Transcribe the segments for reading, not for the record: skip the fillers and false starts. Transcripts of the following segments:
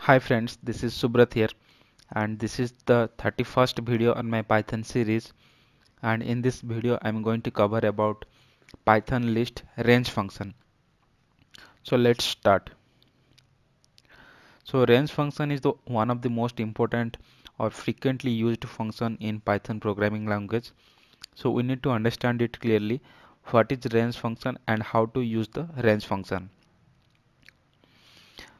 Hi friends, this is Subrat here, and this is the 31st video on my Python series. And in this video I'm going to cover about Python list range function. So let's start. So range function is the one of the most important or frequently used function in Python programming language. So we need to understand it clearly. What is range function and how to use the range function?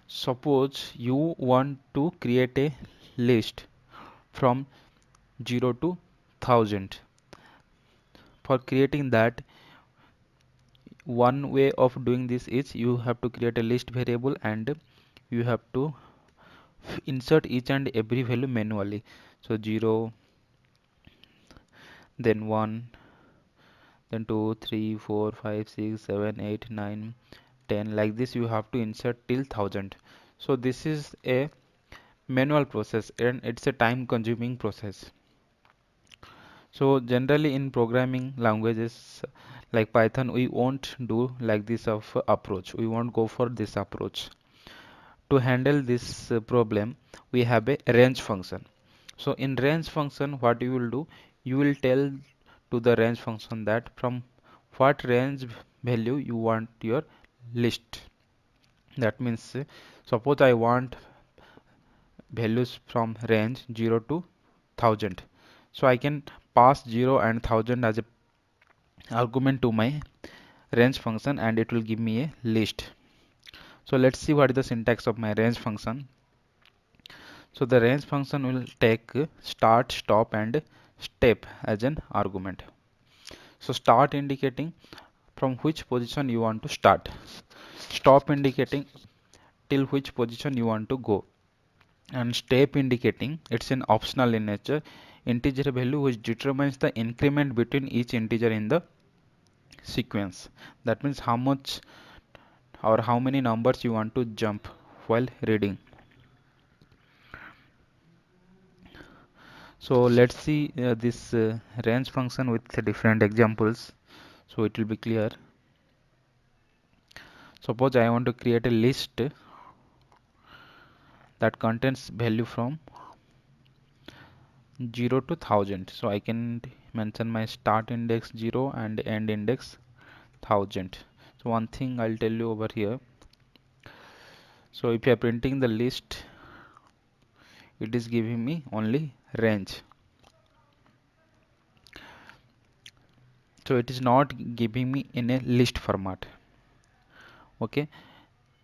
Suppose you want to create a list from 0 to 1000. For creating that, one way of doing this is you have to create a list variable and you have to insert each and every value manually. So 0, then 1, then 2, 3, 4, 5, 6, 7, 8, 9, 10. Like this you have to insert till 1000. So this is a manual process and it's a time consuming process. So generally in programming languages like Python, we won't do like this of approach. We won't go for this approach. To handle this problem, we have a range function. So in range function, what you will do, you will tell to the range function that from what range value you want your list. That means suppose I want values from range 0 to 1000. So I can pass 0 and 1000 as a argument to my range function and it will give me a list. So let's see what is the syntax of my range function. So the range function will take start, stop and step as an argument. So start indicating from which position you want to start. Stop indicating till which position you want to go. And step indicating it's an optional in nature integer value which determines the increment between each integer in the sequence. That means how much or how many numbers you want to jump while reading. So let's see this range function with different examples so it will be clear. Suppose I want to create a list that contains value from 0 to 1000. So I can mention my start index 0 and end index 1000. So one thing I'll tell you over here. So if you are printing the list, it is giving me only range. So it is not giving me in a list format. Okay,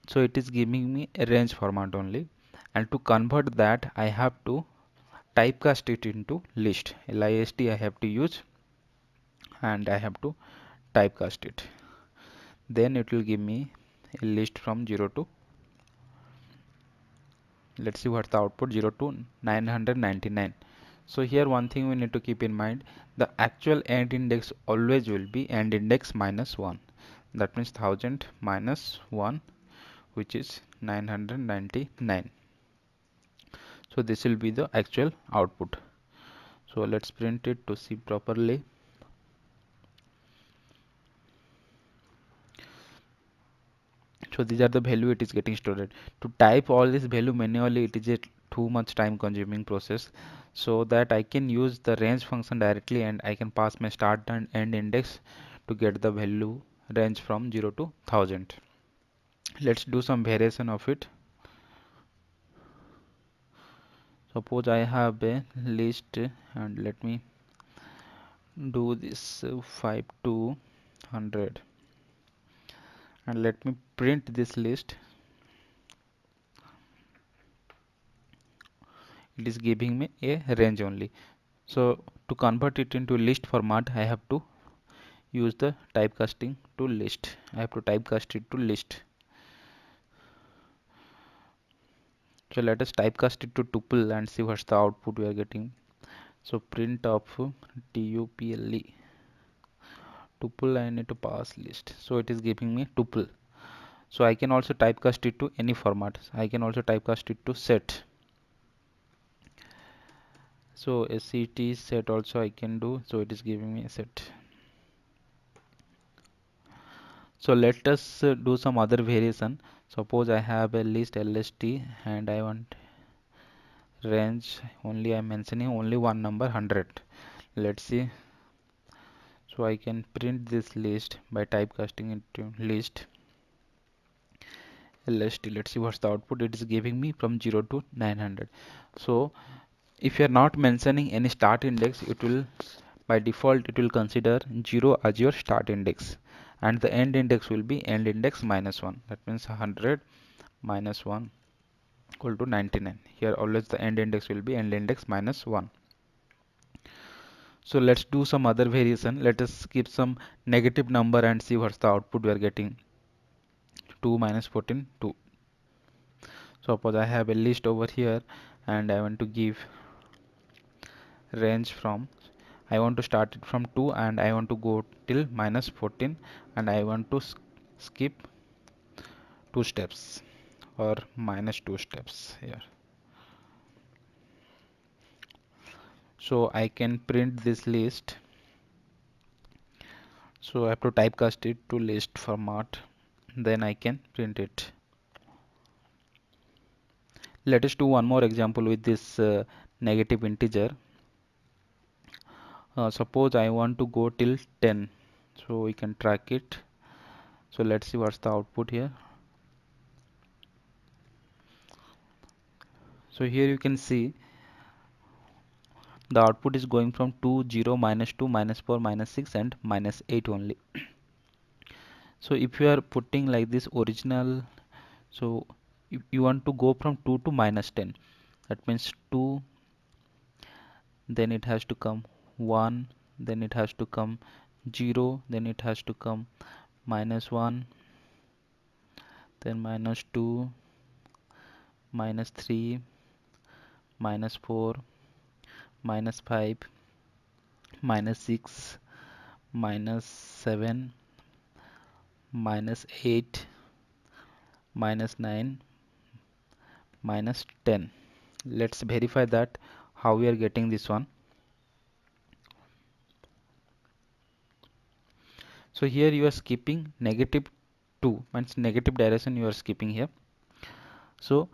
so it is giving me a range format only, and to convert that I have to typecast it into list. List I have to use and I have to typecast it. Then it will give me a list from 0 to, let's see what's the output, 0 to 999. So here one thing we need to keep in mind, the actual end index always will be end index minus 1. That means 1000 minus 1, which is 999. So this will be the actual output. So let's print it to see properly. So these are the value it is getting stored. To type all this value manually, it is a too much time consuming process. So that I can use the range function directly and I can pass my start and end index to get the value range from 0 to 1000. Let's do some variation of it. Suppose I have a list and let me do this 5 to 100 and let me print this list. It is giving me a range only. So to convert it into list format, I have to use the typecasting to list. I have to typecast it to list. So let us typecast it to tuple and see what's the output we are getting. So print of tuple. Tuple I need to pass list. So it is giving me tuple. So I can also typecast it to any format. I can also typecast it to set. So a set set also I can do. So it is giving me a set. So let us do some other variation. Suppose I have a list lst and I want range only, I'm mentioning only one number 100. Let's see. So I can print this list by typecasting into list lst. Let's see what's the output. It is giving me from 0 to 900. So if you are not mentioning any start index, it will by default it will consider 0 as your start index, and the end index will be end index minus 1. That means 100 minus 1 equal to 99. Here always the end index will be end index minus 1. So let's do some other variation. Let us keep some negative number and see what's the output we are getting. 2 minus 14, 2. Suppose I have a list over here and I want to give range from, I want to start it from 2 and I want to go till minus 14, and I want to skip 2 steps or minus 2 steps here. So I can print this list. So I have to typecast it to list format, then I can print it. Let us do one more example with this negative integer. Suppose I want to go till 10, so we can track it. So let's see what's the output here. So here you can see the output is going from 2, 0, minus 2, minus 4, minus 6 and minus 8 only. So if you are putting like this original, so if you want to go from 2 to minus 10, that means 2, then it has to come 1, then it has to come 0, then it has to come minus 1, then minus 2, minus 3, minus 4, minus 5, minus 6, minus 7, minus 8, minus 9, minus 10. Let's verify that how we are getting this one. So here you are skipping negative 2, means negative direction you are skipping here. So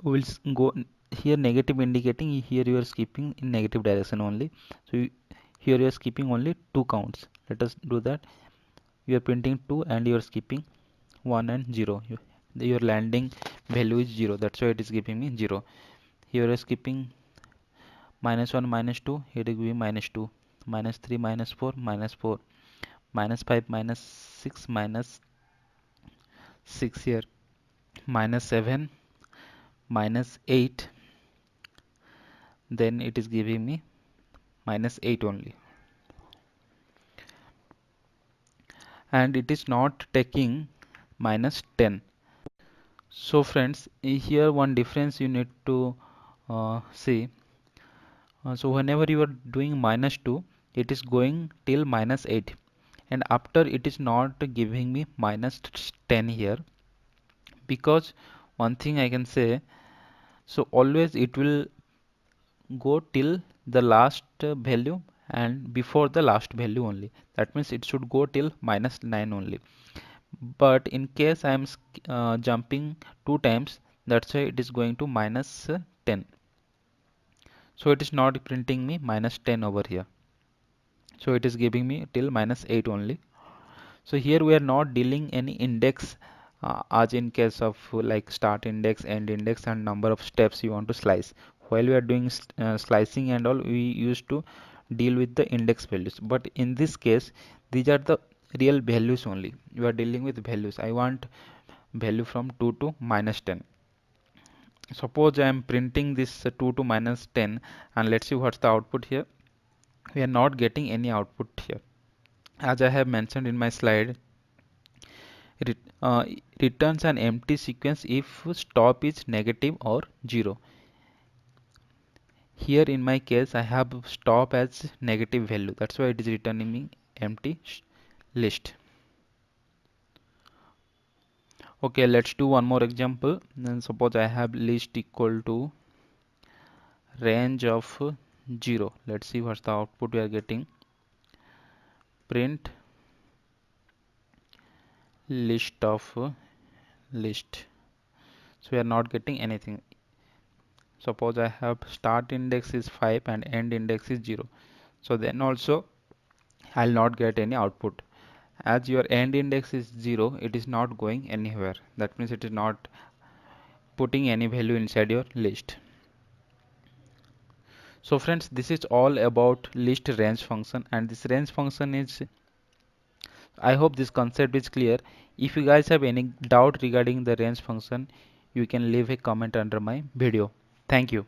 we'll go here negative indicating here you are skipping in negative direction only. So here you are skipping only 2 counts. Let us do that. You are printing 2 and you are skipping 1 and 0. Your landing value is 0, that's why it is giving me 0. Here you are skipping minus 1, minus 2, here it will be minus 2, minus 3, minus 4, minus 4, minus 5, minus 6, minus 6 here, minus 7, minus 8, then it is giving me minus 8 only, and it is not taking minus 10. So friends, here one difference you need to see. So whenever you are doing minus 2, it is going till minus 8, and after it is not giving me minus 10 here, because one thing I can say, so always it will go till the last value and before the last value only. That means it should go till minus 9 only. But in case I am jumping 2 times, that's why it is going to minus 10. So it is not printing me minus 10 over here. So it is giving me till minus 8 only. So here we are not dealing any index as in case of like start index, end index and number of steps you want to slice. While we are doing slicing and all, we used to deal with the index values. But in this case, these are the real values only. You are dealing with values. I want value from 2 to minus 10. Suppose I am printing this 2 to minus 10, and let's see what's the output here. We are not getting any output here. As I have mentioned in my slide, it returns an empty sequence if stop is negative or 0. Here in my case I have stop as negative value, that's why it is returning me empty list. Okay, let's do one more example. Then suppose I have list equal to range of 0. Let's see what's the output we are getting. Print list of list. So we are not getting anything. Suppose I have start index is 5 and end index is 0. So then also I'll not get any output. As your end index is 0, it is not going anywhere. That means it is not putting any value inside your list. So friends, this is all about list range function, and this range function is, I hope this concept is clear. If you guys have any doubt regarding the range function, you can leave a comment under my video. Thank you.